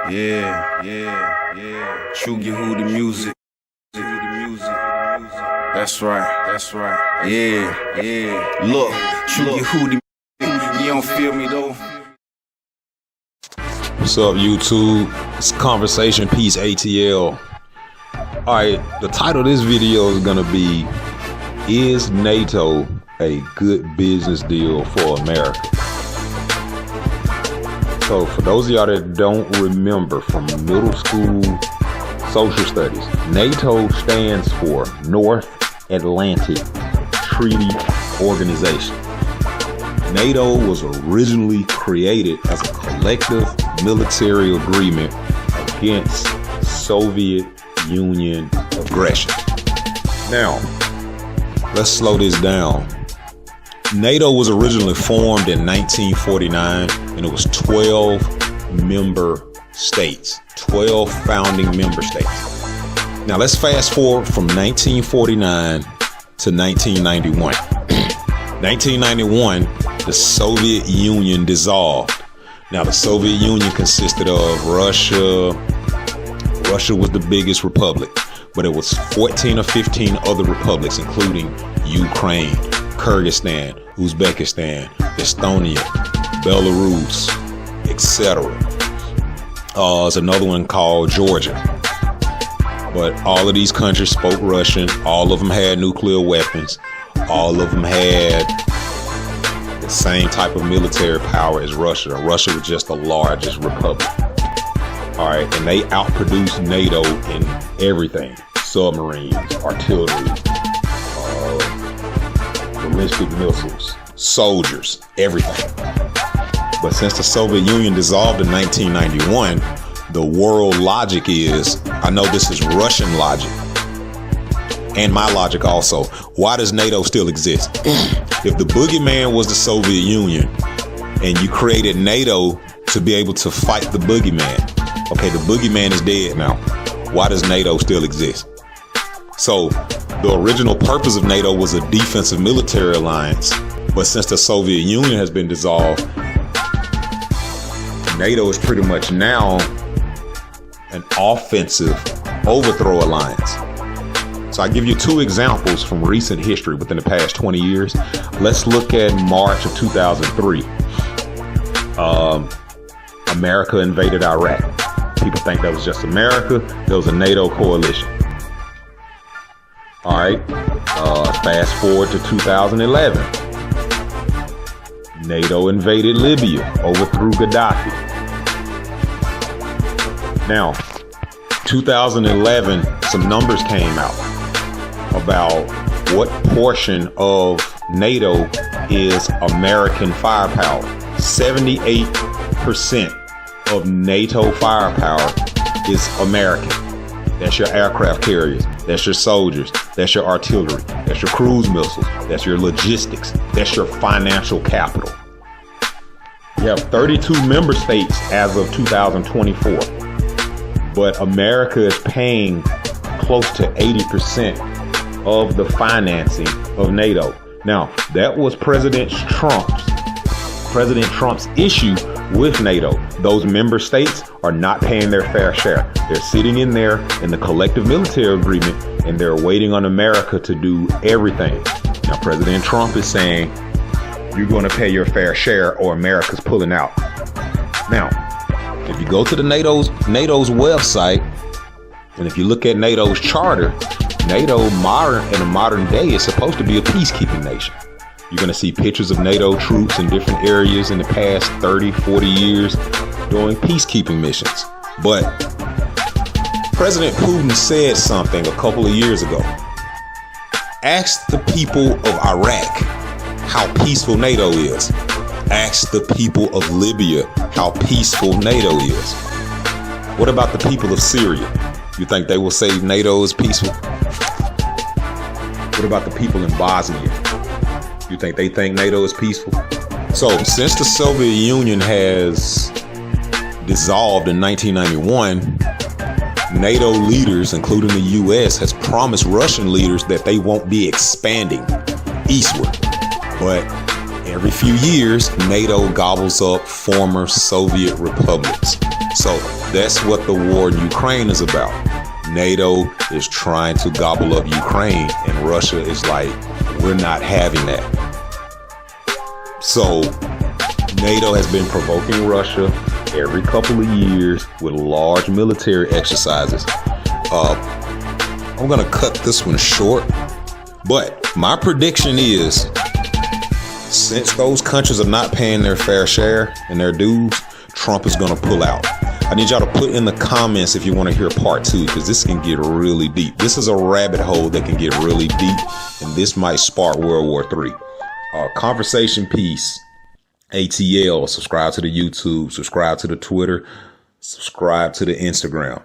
True Yehudi music. That's right. Yeah. Look, True Yehudi, you don't feel me though. What's up, YouTube? It's ConversationPeaceATL. Alright, the title of this video is gonna be, is NATO a good business deal for America? So for those of y'all that don't remember from middle school social studies, NATO stands for North Atlantic Treaty Organization. NATO was originally created as a collective military agreement against Soviet Union aggression. Now, let's slow this down. NATO was originally formed in 1949, and it was 12 member states, 12 founding member states. Now let's fast forward from 1949 to 1991. 1991, the Soviet Union dissolved. Now the Soviet Union consisted of Russia. Russia was the biggest republic, but it was 14 or 15 other republics, including Ukraine, Kyrgyzstan, Uzbekistan, Estonia, Belarus, etc. There's another one called Georgia. But all of these countries spoke Russian. All of them had nuclear weapons. All of them had the same type of military power as Russia. Russia was just the largest republic. All right, and they outproduced NATO in everything: submarines, artillery, ballistic missiles, soldiers, everything. But since the Soviet Union dissolved in 1991, the world logic is, I know this is Russian logic, and my logic also, why does NATO still exist? If the boogeyman was the Soviet Union, and you created NATO to be able to fight the boogeyman, okay, the boogeyman is dead now. Why does NATO still exist? So the original purpose of NATO was a defensive military alliance, but since the Soviet Union has been dissolved, NATO is pretty much now an offensive overthrow alliance. So I give you two examples from recent history within the past 20 years. Let's look at March of 2003. America invaded Iraq. People think that was just America. There was a NATO coalition. All right, fast forward to 2011. NATO invaded Libya, overthrew Gaddafi. Now, 2011, some numbers came out about what portion of NATO is American firepower. 78% of NATO firepower is American. That's your aircraft carriers, that's your soldiers, that's your artillery, that's your cruise missiles, that's your logistics, that's your financial capital. You have 32 member states as of 2024, but America is paying close to 80% of the financing of NATO. Now, that was President Trump's issue with NATO. Those member states are not paying their fair share. They're sitting in there in the collective military agreement, and they're waiting on America to do everything. Now, President Trump is saying, you're going to pay your fair share or America's pulling out. Now, if you go to the NATO's website, and if you look at NATO's charter, NATO in a modern day is supposed to be a peacekeeping nation. You're going to see pictures of NATO troops in different areas in the past 30, 40 years doing peacekeeping missions. But President Putin said something a couple of years ago. Ask the people of Iraq how peaceful NATO is. Ask the people of Libya how peaceful NATO is. What about the people of Syria? You think they will say NATO is peaceful? What about the people in Bosnia? You think they think NATO is peaceful? So since the Soviet Union has dissolved in 1991, NATO leaders, including the US, has promised Russian leaders that they won't be expanding eastward. But every few years, NATO gobbles up former Soviet republics. So that's what the war in Ukraine is about. NATO is trying to gobble up Ukraine, and Russia is like, we're not having that. So NATO has been provoking Russia every couple of years with large military exercises. I'm going to cut this one short, but my prediction is, since those countries are not paying their fair share and their dues, Trump is going to pull out. I need y'all to put in the comments if you want to hear part 2, because this can get really deep. This is a rabbit hole that can get really deep, and this might spark World War III. Conversation Peace ATL. Subscribe to the YouTube, subscribe to the Twitter, subscribe to the Instagram.